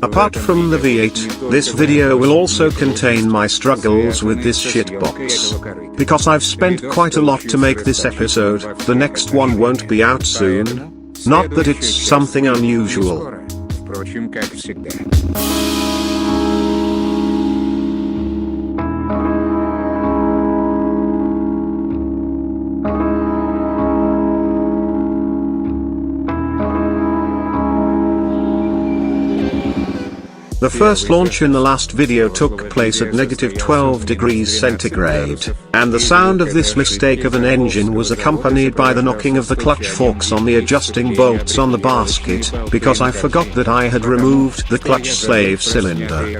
Apart from the V8, this video will also contain my struggles with this shitbox. Because I've spent quite a lot to make this episode, the next one won't be out soon. Not that it's something unusual. The first launch in the last video took place at -12 degrees centigrade, and the sound of this mistake of an engine was accompanied by the knocking of the clutch forks on the adjusting bolts on the basket, because I forgot that I had removed the clutch slave cylinder.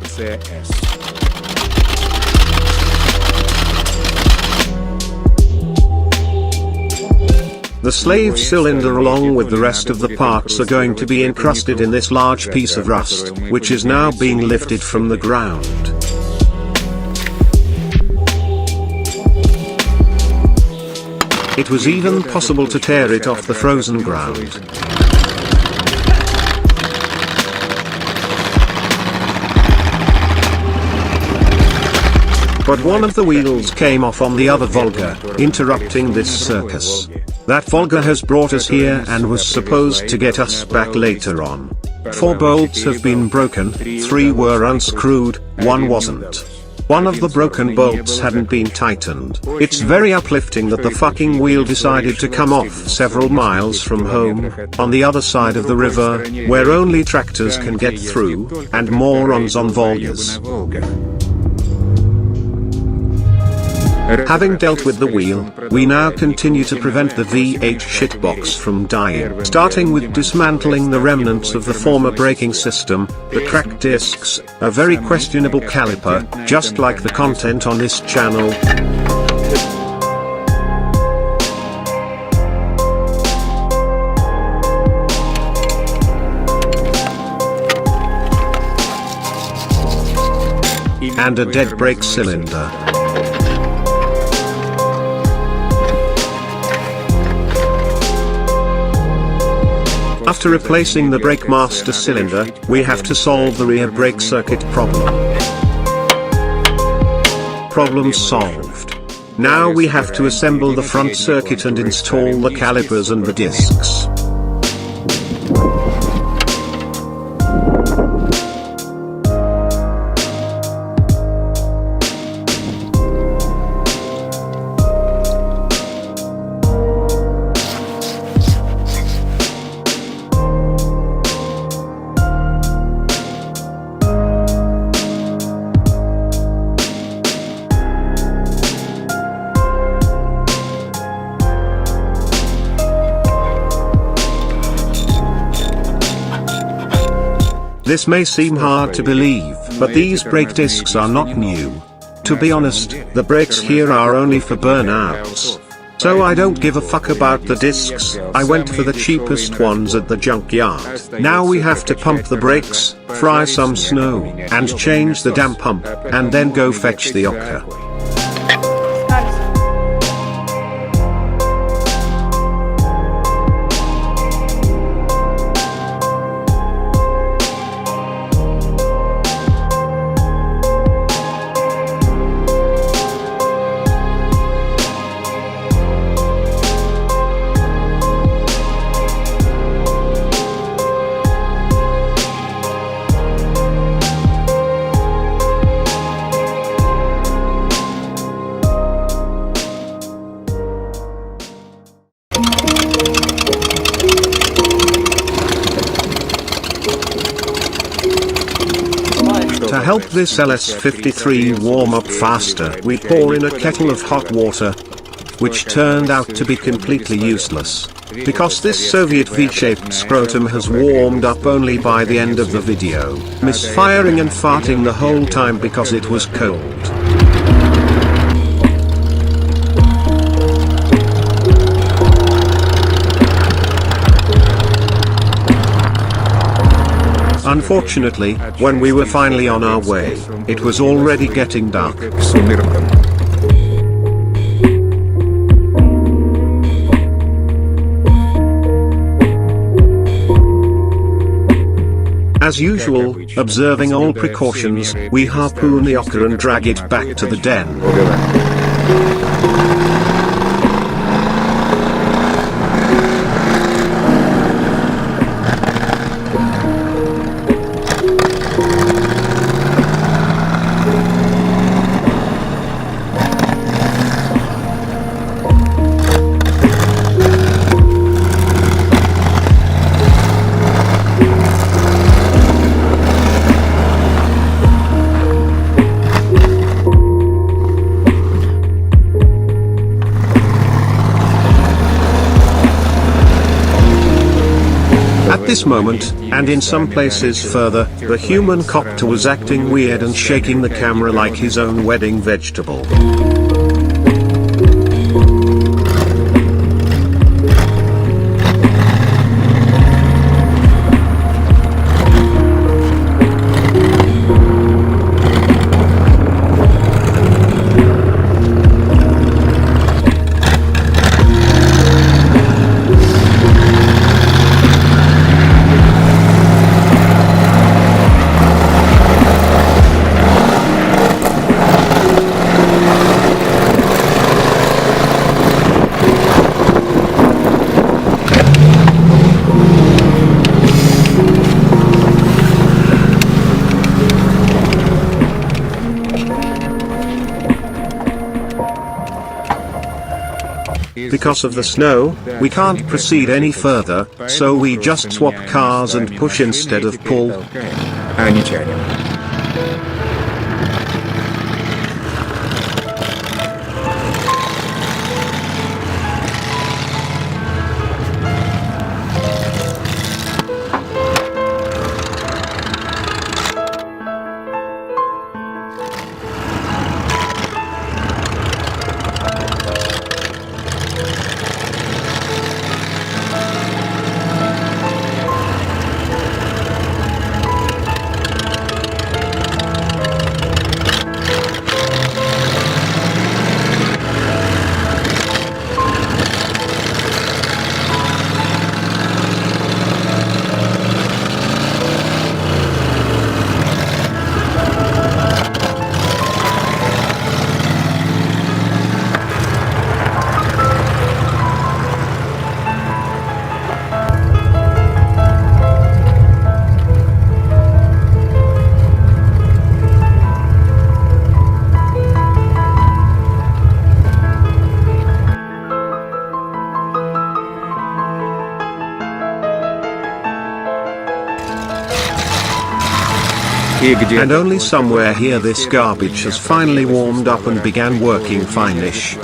The slave cylinder along with the rest of the parts are going to be encrusted in this large piece of rust, which is now being lifted from the ground. It was even possible to tear it off the frozen ground. But one of the wheels came off on the other Volga, interrupting this circus. That Volga has brought us here and was supposed to get us back later on. 4 bolts have been broken, 3 were unscrewed, 1 wasn't. One of the broken bolts hadn't been tightened. It's very uplifting that the fucking wheel decided to come off several miles from home, on the other side of the river, where only tractors can get through, and morons on Volgas. Having dealt with the wheel, we now continue to prevent the V8 shitbox from dying. Starting with dismantling the remnants of the former braking system, the cracked discs, a very questionable caliper, just like the content on this channel. And a dead brake cylinder. After replacing the brake master cylinder, we have to solve the rear brake circuit problem. Problem solved. Now we have to assemble the front circuit and install the calipers and the discs. This may seem hard to believe, but these brake discs are not new. To be honest, the brakes here are only for burnouts. So I don't give a fuck about the discs, I went for the cheapest ones at the junkyard. Now we have to pump the brakes, fry some snow, and change the damn pump, and then go fetch the ocker. To help this LS53 warm up faster, we pour in a kettle of hot water, which turned out to be completely useless, because this Soviet V-shaped scrotum has warmed up only by the end of the video, misfiring and farting the whole time because it was cold. Unfortunately, when we were finally on our way, it was already getting dark. As usual, observing all precautions, we harpoon the ocker and drag it back to the den. At this moment, and in some places further, the human copter was acting weird and shaking the camera like his own wedding vegetable. Because of the snow, we can't proceed any further, so we just swap cars and push instead of pull. And only somewhere here this garbage has finally warmed up and began working fine-ish.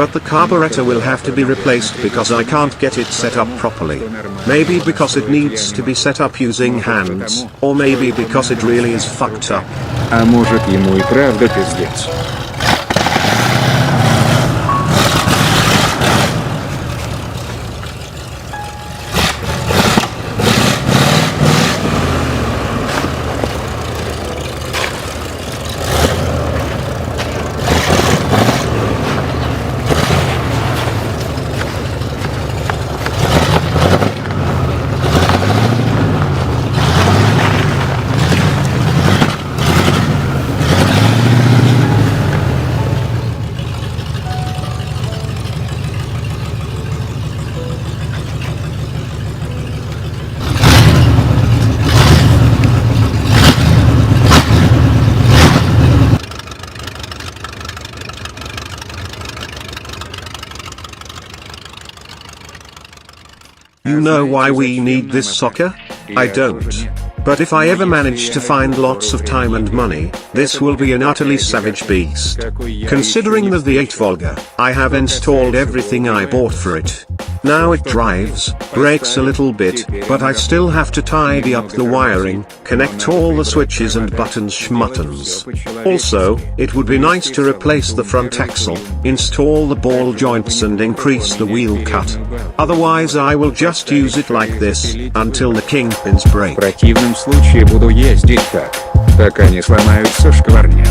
But the carburetor will have to be replaced because I can't get it set up properly. Maybe because it needs to be set up using hands, or maybe because it really is fucked up. А может, ему и правда пиздец. You know why we need this soccer? I don't. But if I ever manage to find lots of time and money, this will be an utterly savage beast. Considering the V8 Volga, I have installed everything I bought for it. Now it drives, brakes a little bit, but I still have to tidy up the wiring, connect all the switches and buttons schmuttons. Also, it would be nice to replace the front axle, install the ball joints and increase the wheel cut. Otherwise I will just use it like this, until the kingpins break. В противном случае буду ездить так, пока не сломаются шкварни.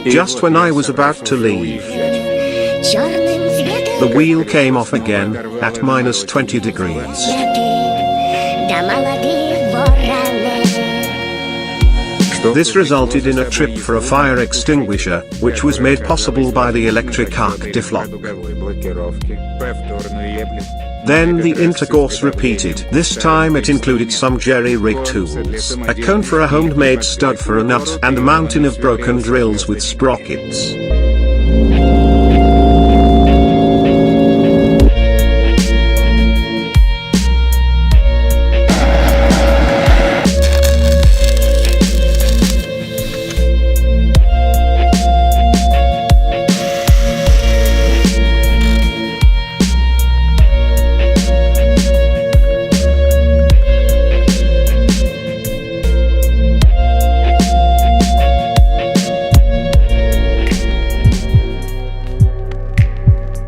Just when I was about to leave, the wheel came off again, at minus 20 degrees. This resulted in a trip for a fire extinguisher, which was made possible by the electric arc deflock. Then the intercourse repeated. This time it included some jerry-rig tools, a cone for a homemade stud for a nut, and a mountain of broken drills with sprockets.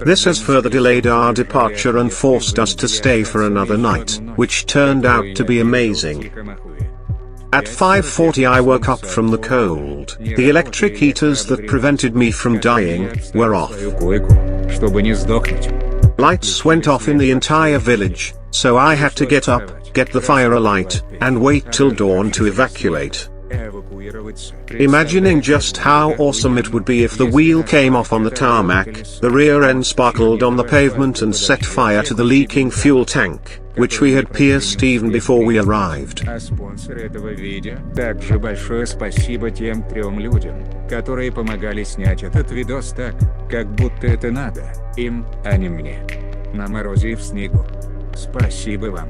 This has further delayed our departure and forced us to stay for another night, which turned out to be amazing. At 5:40 I woke up from the cold. The electric heaters that prevented me from dying were off. Чтобы не сдохнуть. Lights went off in the entire village, so I had to get up, get the fire alight, and wait till dawn to evacuate. Imagining just how awesome it would be if the wheel came off on the tarmac, the rear end sparkled on the pavement and set fire to the leaking fuel tank, which we had pierced even before we arrived. А спонсор этого видео. Также большое спасибо тем 3 людям, которые помогали снять этот видос так, как будто это надо им, а не мне. На морозе и в снегу. Спасибо вам.